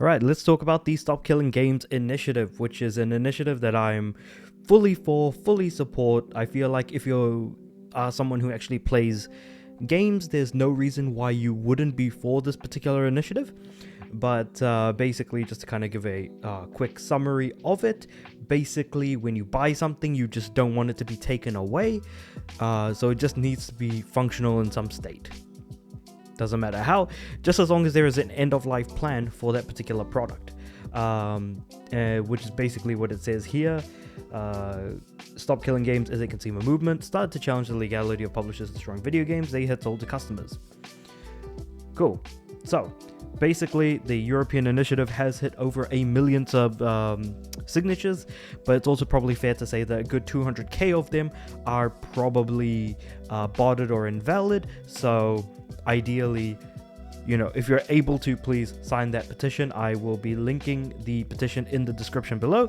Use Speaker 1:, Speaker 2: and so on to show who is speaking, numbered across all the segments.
Speaker 1: Alright, let's talk about the Stop Killing Games initiative, which is an initiative that I'm fully for, fully support. I feel like if you are someone who actually plays games, there's no reason why you wouldn't be for this particular initiative. But basically, just to kind of give a quick summary of it, basically when you buy something, you just don't want it to be taken away, so it just needs to be functional in some state. Doesn't matter how, just as long as there is an end-of-life plan for that particular product, which is basically what it says here. Stop Killing Games is a consumer movement started to challenge the legality of publishers destroying video games they had sold to customers. Cool. So basically, the European initiative has hit over 1 million signatures, but it's also probably fair to say that a good 200k of them are probably botted or invalid. So ideally, if you're able to, please sign that petition. I will be linking the petition in the description below.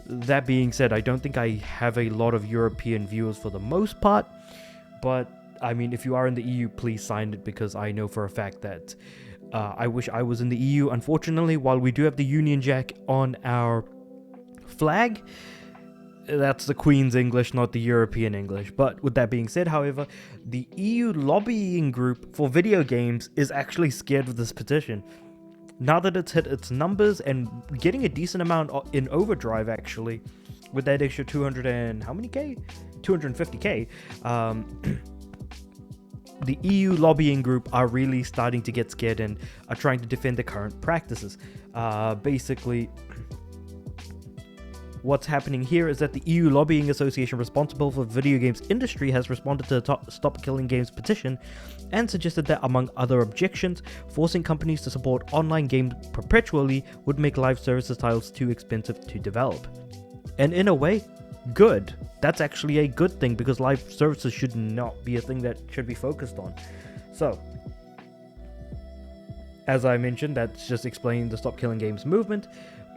Speaker 1: That being said, I don't think I have a lot of European viewers for the most part, but I mean, if you are in the EU, please sign it, because I know for a fact that I wish I was in the EU. Unfortunately, while we do have the Union Jack on our flag, that's the Queen's English, not the European English. But with that being said, however, the EU lobbying group for video games is actually scared of this petition. Now that it's hit its numbers and getting a decent amount in overdrive, actually, with that extra 200 and how many K? 250k. The EU lobbying group are really starting to get scared and are trying to defend the current practices. Basically, what's happening here is that the EU Lobbying Association responsible for the video games industry has responded to the Stop Killing Games petition and suggested that, among other objections, forcing companies to support online games perpetually would make live services titles too expensive to develop. And in a way, good. That's actually a good thing, because live services should not be a thing that should be focused on. So, as I mentioned, that's just explaining the Stop Killing Games movement.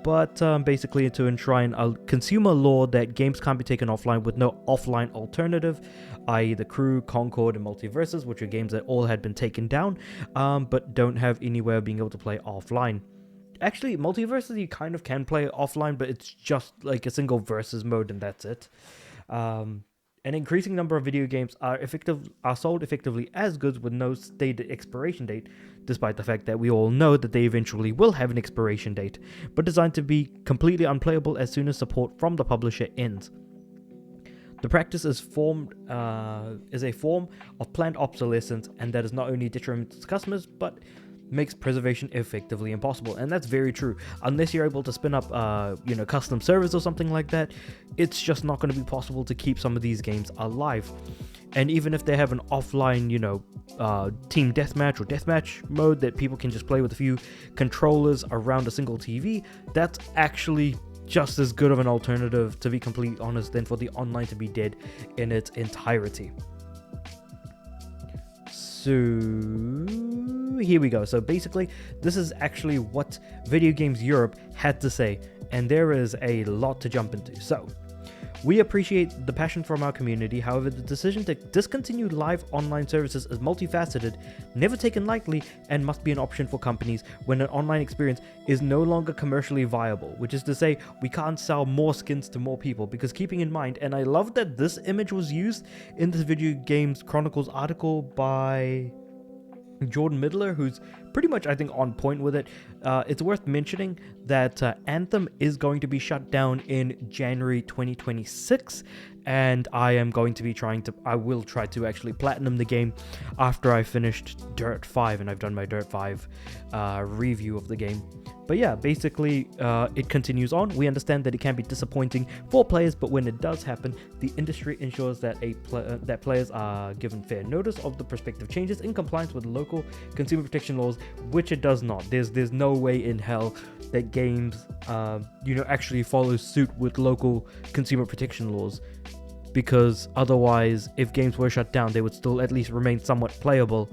Speaker 1: But basically, to enshrine a consumer law that games can't be taken offline with no offline alternative, i.e. The Crew, Concord, and Multiverses, which are games that all had been taken down, but don't have anywhere of being able to play offline. Actually, Multiverses you kind of can play offline, but it's just like a single versus mode, and that's it. An increasing number of video games are sold effectively as goods with no stated expiration date, despite the fact that we all know that they eventually will have an expiration date, but designed to be completely unplayable as soon as support from the publisher ends. The practice is a form of planned obsolescence, and that is not only detrimental to customers, but makes preservation effectively impossible. And that's very true. Unless you're able to spin up custom servers or something like that, it's just not going to be possible to keep some of these games alive. And even if they have an offline team deathmatch or deathmatch mode that people can just play with a few controllers around a single TV, that's actually just as good of an alternative, to be completely honest, than for the online to be dead in its entirety. So here we go. So basically, this is actually what Video Games Europe had to say, and there is a lot to jump into. So, we appreciate the passion from our community. However, the decision to discontinue live online services is multifaceted, never taken lightly, and must be an option for companies when an online experience is no longer commercially viable. Which is to say, we can't sell more skins to more people, because keeping in mind, and I love that this image was used in this Video Games Chronicles article by Jordan Middler, who's pretty much, I think, on point with it. It's worth mentioning that Anthem is going to be shut down in January 2026, and I will try to actually platinum the game after I finished Dirt 5, and I've done my Dirt 5 review of the game. But yeah, basically, it continues on. We understand that it can be disappointing for players, but when it does happen, the industry ensures that that players are given fair notice of the prospective changes in compliance with local consumer protection laws, which it does not. There's no way in hell that games, actually follow suit with local consumer protection laws, because otherwise, if games were shut down, they would still at least remain somewhat playable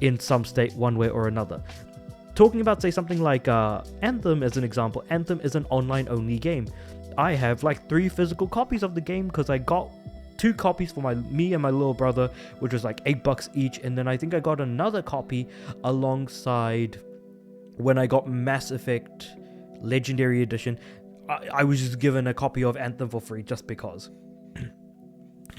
Speaker 1: in some state, one way or another. Talking about, say, something like Anthem as an example, Anthem is an online-only game. I have like 3 physical copies of the game because I got 2 copies for me and my little brother, which was like $8 each, and then I think I got another copy alongside when I got Mass Effect Legendary Edition, I was just given a copy of Anthem for free just because.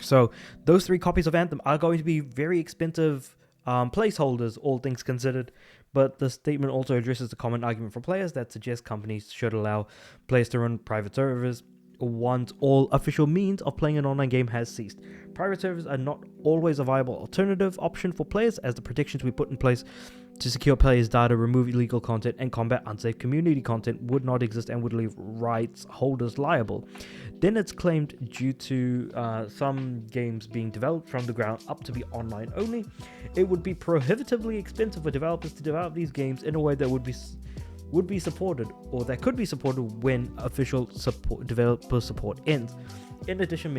Speaker 1: So those 3 copies of Anthem are going to be very expensive placeholders, all things considered. But the statement also addresses the common argument from players that suggests companies should allow players to run private servers once all official means of playing an online game has ceased. Private servers are not always a viable alternative option for players, as the protections we put in place to secure players' data, remove illegal content, and combat unsafe community content would not exist and would leave rights holders liable. Then it's claimed, due to some games being developed from the ground up to be online only, it would be prohibitively expensive for developers to develop these games in a way that would be supported, or that could be supported when official developer support ends. In addition,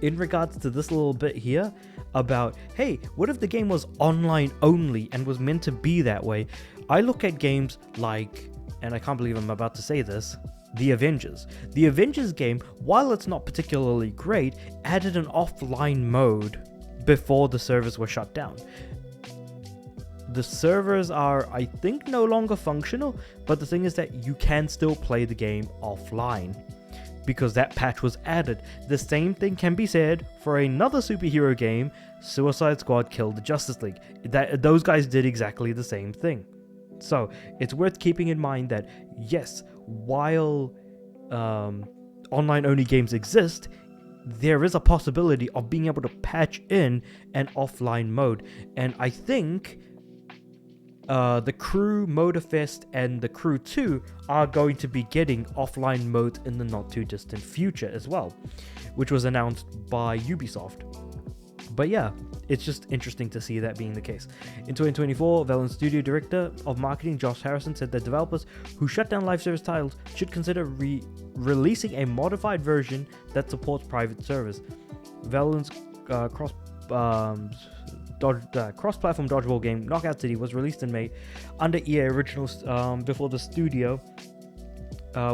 Speaker 1: in regards to this little bit here about, hey, what if the game was online only and was meant to be that way? I look at games like, and I can't believe I'm about to say this, The Avengers. The Avengers game, while it's not particularly great, added an offline mode before the servers were shut down. The servers are, I think, no longer functional, but the thing is that you can still play the game offline because that patch was added. The same thing can be said for another superhero game, Suicide Squad Kill the Justice League. Those guys did exactly the same thing. So it's worth keeping in mind that, yes, while online-only games exist, there is a possibility of being able to patch in an offline mode. And I think the Crew, Motorfest, and the Crew 2 are going to be getting offline modes in the not too distant future as well, which was announced by Ubisoft. But yeah, it's just interesting to see that being the case. In 2024, Valorant Studio Director of Marketing Josh Harrison said that developers who shut down live service titles should consider releasing a modified version that supports private servers. Valorant's cross-platform dodgeball game Knockout City was released in May under EA Originals before the studio,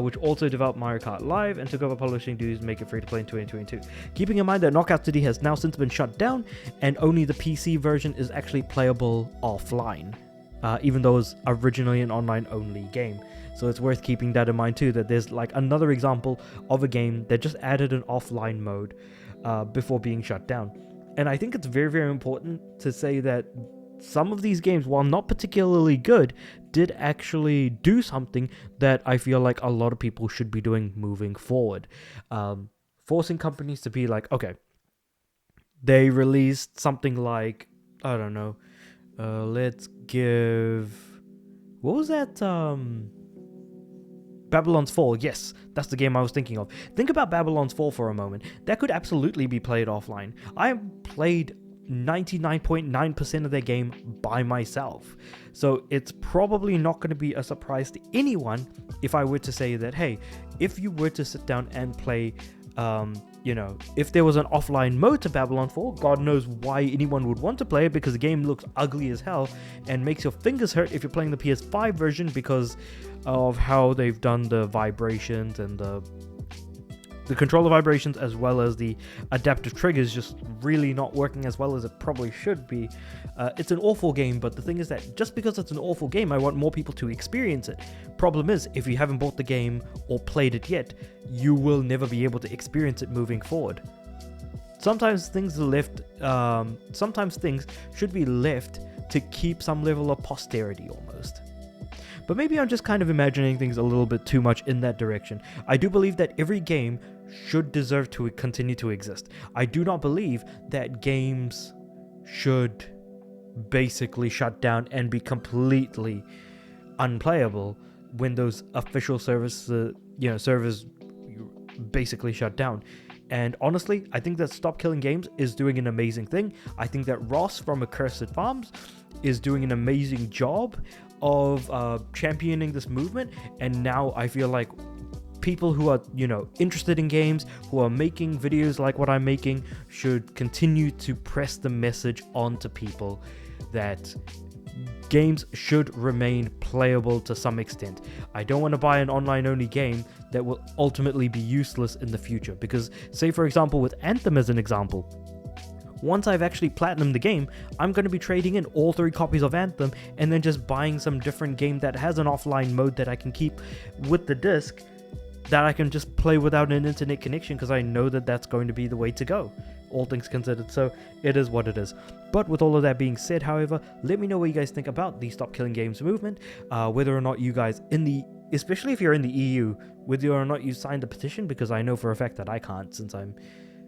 Speaker 1: which also developed Mario Kart Live and took over publishing duties to make it free to play in 2022. Keeping in mind that Knockout City has now since been shut down and only the PC version is actually playable offline, even though it was originally an online-only game. So it's worth keeping that in mind too, that there's like another example of a game that just added an offline mode before being shut down. And I think it's very, very important to say that some of these games, while not particularly good, did actually do something that I feel like a lot of people should be doing moving forward. Forcing companies to be like, okay, they released something like, I don't know, let's give... What was that? Babylon's Fall. Yes, that's the game I was thinking of. Think about Babylon's Fall for a moment. That could absolutely be played offline. I played 99.9% of their game by myself. So it's probably not going to be a surprise to anyone if I were to say that, hey, if you were to sit down and play, if there was an offline mode to Babylon 4, God knows why anyone would want to play it, because the game looks ugly as hell and makes your fingers hurt if you're playing the PS5 version because of how they've done the vibrations and the controller vibrations, as well as the adaptive triggers just really not working as well as it probably should be. It's an awful game, but the thing is that just because it's an awful game, I want more people to experience it. Problem is, if you haven't bought the game or played it yet, you will never be able to experience it moving forward. Sometimes things should be left to keep some level of posterity almost. But maybe I'm just kind of imagining things a little bit too much in that direction. I do believe that every game should deserve to continue to exist. I do not believe that games should basically shut down and be completely unplayable when those official servers basically shut down. And honestly, I think that Stop Killing Games is doing an amazing thing. I think that Ross from Accursed Farms is doing an amazing job of championing this movement. And now I feel like people who are, interested in games, who are making videos like what I'm making, should continue to press the message onto people that games should remain playable to some extent. I don't want to buy an online-only game that will ultimately be useless in the future. Because, say for example, with Anthem as an example, once I've actually platinumed the game, I'm going to be trading in all 3 copies of Anthem and then just buying some different game that has an offline mode that I can keep with the disc, that I can just play without an internet connection, because I know that that's going to be the way to go, all things considered. So it is what it is. But with all of that being said, however, let me know what you guys think about the Stop Killing Games movement, whether or not you guys especially if you're in the EU, whether or not you signed the petition, because I know for a fact that I can't, since I'm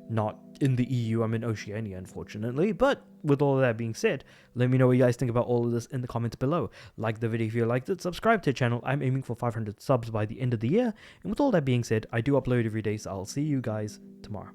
Speaker 1: not in the EU, I'm in Oceania, unfortunately. But with all of that being said, let me know what you guys think about all of this in the comments below. Like the video if you liked it, subscribe to the channel. I'm aiming for 500 subs by the end of the year. And with all that being said, I do upload every day, so I'll see you guys tomorrow.